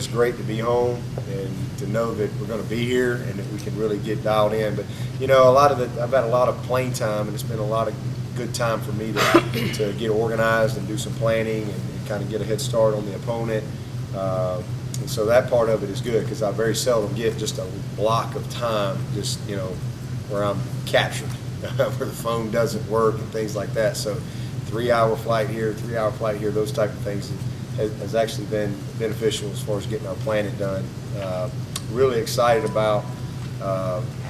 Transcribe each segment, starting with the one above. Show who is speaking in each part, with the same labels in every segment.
Speaker 1: it's great to be home and to know that we're going to be here and that we can really get dialed in. But you know, I've had a lot of playing time, and it's been a lot of good time for me to get organized and do some planning and kind of get a head start on the opponent. And so that part of it is good because I very seldom get just a block of time, just, you know, where I'm captured, where the phone doesn't work and things like that. So 3-hour flight here, 3-hour flight here, those type of things has actually been beneficial as far as getting our planning done. Really excited about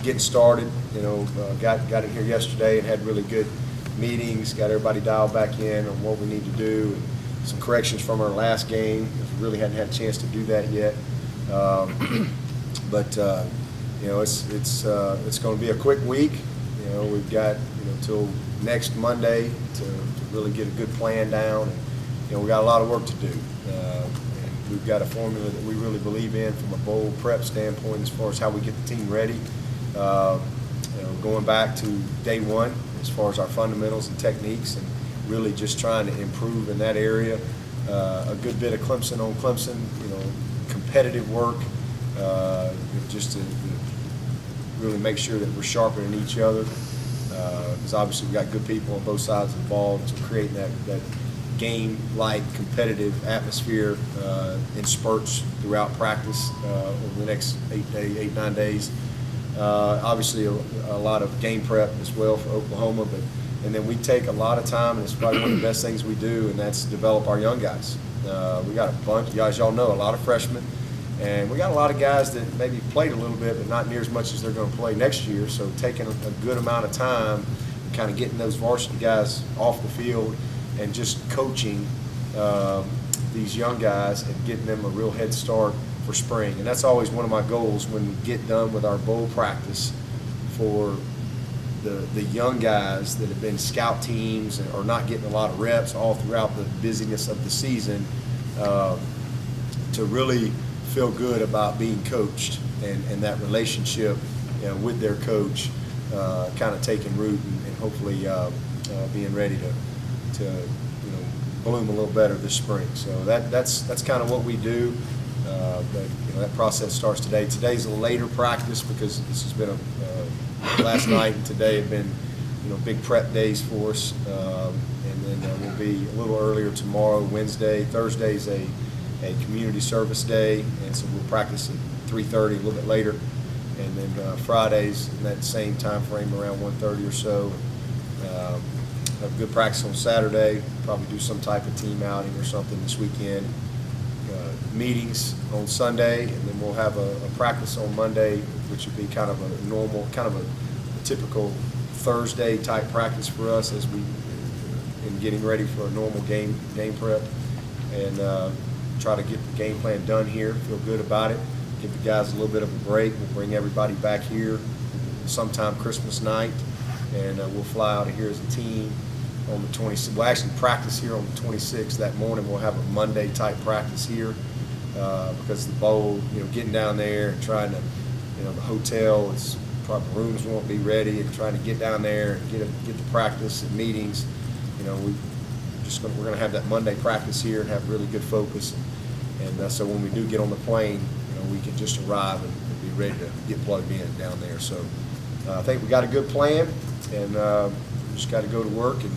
Speaker 1: getting started. You know, got in here yesterday and had really good meetings, got everybody dialed back in on what we need to do. And some corrections from our last game. We really hadn't had a chance to do that yet. But you know, it's going to be a quick week. You know, we've got, you know, till next Monday to really get a good plan down. And, you know, we got a lot of work to do. And we've got a formula that we really believe in from a bowl prep standpoint as far as how we get the team ready. You know, going back to day one as far as our fundamentals and techniques, and really just trying to improve in that area. A good bit of Clemson on Clemson, you know, competitive work, just to really make sure that we're sharpening each other. Because obviously we've got good people on both sides involved, so creating that game-like competitive atmosphere in spurts throughout practice over the next 8-9 days. Obviously a lot of game prep as well for Oklahoma, and then we take a lot of time, and it's probably one of the best things we do, and that's develop our young guys. We got a bunch, guys, y'all know, a lot of freshmen, and we got a lot of guys that maybe played a little bit, but not near as much as they're going to play next year. So taking a good amount of time, kind of getting those varsity guys off the field, and just coaching these young guys and getting them a real head start for spring. And that's always one of my goals when we get done with our bowl practice for the young guys that have been scout teams and are not getting a lot of reps all throughout the busyness of the season, to really feel good about being coached and that relationship, you know, with their coach kind of taking root and hopefully being ready to you know, bloom a little better this spring. So that's kind of what we do. But you know, that process starts today. Today's a later practice because this has been last night and today have been, you know, big prep days for us, and then we'll be a little earlier tomorrow, Wednesday. Thursday's a community service day, and so we'll practice at 3:30, a little bit later, and then Fridays in that same time frame around 1:30 or so. Have good practice on Saturday. Probably do some type of team outing or something this weekend. Meetings on Sunday, and then we'll have a practice on Monday, which would be kind of a normal, kind of a typical Thursday type practice for us as we in getting ready for a normal game prep, and try to get the game plan done here. Feel good about it. Give the guys a little bit of a break. We'll bring everybody back here sometime Christmas night, and we'll fly out of here as a team on the 26th. We'll actually practice here on the 26th. That morning we'll have a Monday type practice here because the bowl, you know, getting down there and trying to, you know, the hotel is probably rooms won't be ready, and trying to get down there and get the practice and meetings. You know, we're going to have that Monday practice here and have really good focus, and so when we do get on the plane, you know, we can just arrive and be ready to get plugged in down there. So I think we got a good plan, and we just got to go to work and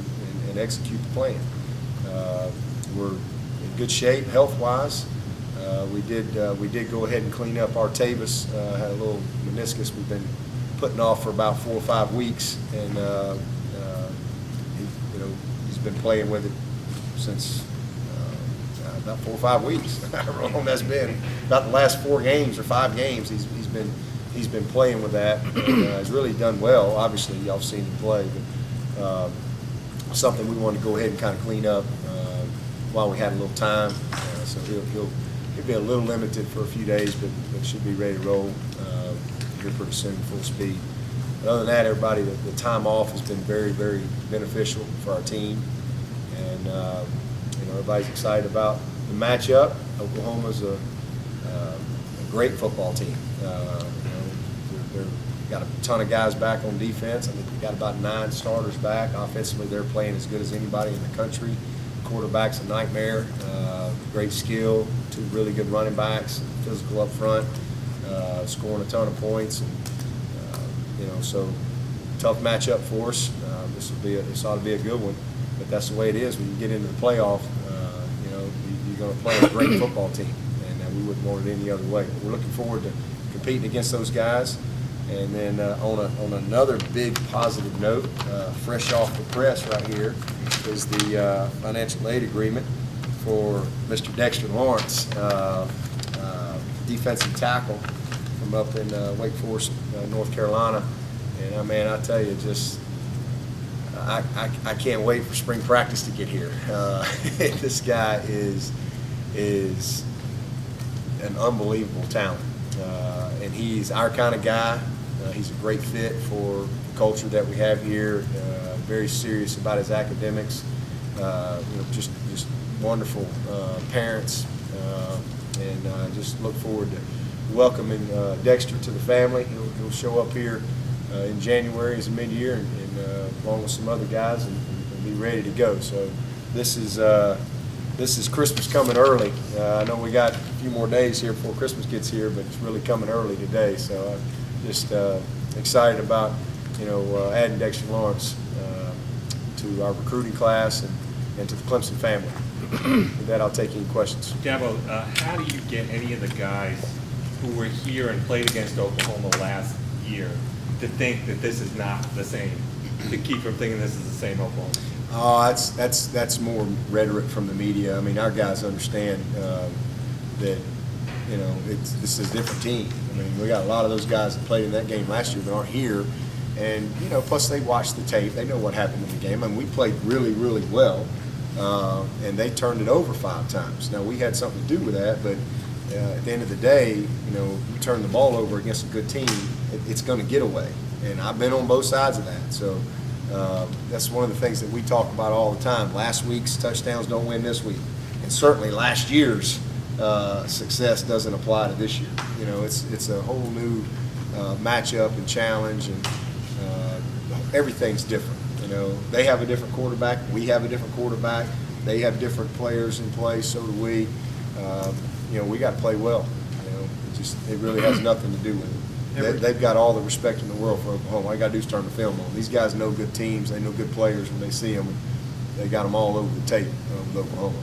Speaker 1: execute the plan. We're in good shape health-wise. We did go ahead and clean up Artavis. Had a little meniscus we've been putting off for about 4 or 5 weeks, and you know, he's been playing with it since about 4 or 5 weeks. How long that's been? About the last 4 games or 5 games, he's been playing with that, and has really done well. Obviously, y'all seen him play, but something we wanted to go ahead and kind of clean up while we had a little time. So he'll be a little limited for a few days, but should be ready to roll here pretty soon, full speed. But other than that, everybody, the time off has been very, very beneficial for our team, and you know, everybody's excited about the matchup. Oklahoma's a great football team. You know, they've got a ton of guys back on defense. I think we've got about 9 starters back. Offensively, they're playing as good as anybody in the country. Quarterback's a nightmare. great skill, two really good running backs, physical up front, scoring a ton of points, and so tough matchup for us. This ought to be a good one, but that's the way it is when you get into the playoff. You're going to play a great football team, and we wouldn't want it any other way. But we're looking forward to competing against those guys. And then on another big positive note, fresh off the press right here, is the financial aid agreement for Mr. Dexter Lawrence, defensive tackle from up in Wake Forest, North Carolina. And man, I tell you, just I can't wait for spring practice to get here. This guy is an unbelievable talent, and he's our kind of guy. He's a great fit for the culture that we have here. Very serious about his academics. Just wonderful parents, and just look forward to welcoming Dexter to the family. He'll show up here in January as a mid-year, and along with some other guys, and be ready to go. So this is Christmas coming early. I know we got a few more days here before Christmas gets here, but it's really coming early today. So I'm just excited about adding Dexter Lawrence to our recruiting class and to the Clemson family. With that, I'll take any questions.
Speaker 2: Dabo, how do you get any of the guys who were here and played against Oklahoma last year to think that this is not the same, to keep from thinking this is the same Oklahoma?
Speaker 1: Oh, that's more rhetoric from the media. I mean, our guys understand that this is a different team. I mean, we got a lot of those guys that played in that game last year that aren't here, and plus they watched the tape. They know what happened in the game. I mean, we played really, really well, and they turned it over 5 times. Now we had something to do with that, but at the end of the day, you turn the ball over against a good team, it's going to get away. And I've been on both sides of that. So that's one of the things that we talk about all the time. Last week's touchdowns don't win this week. And certainly last year's success doesn't apply to this year. It's a whole new matchup and challenge, and everything's different. They have a different quarterback. We have a different quarterback. They have different players in play. So do we. We got to play well. It really has nothing to do with it. They've got all the respect in the world for Oklahoma. All you got to do is turn the film on. These guys know good teams. They know good players when they see them. They got them all over the tape with Oklahoma.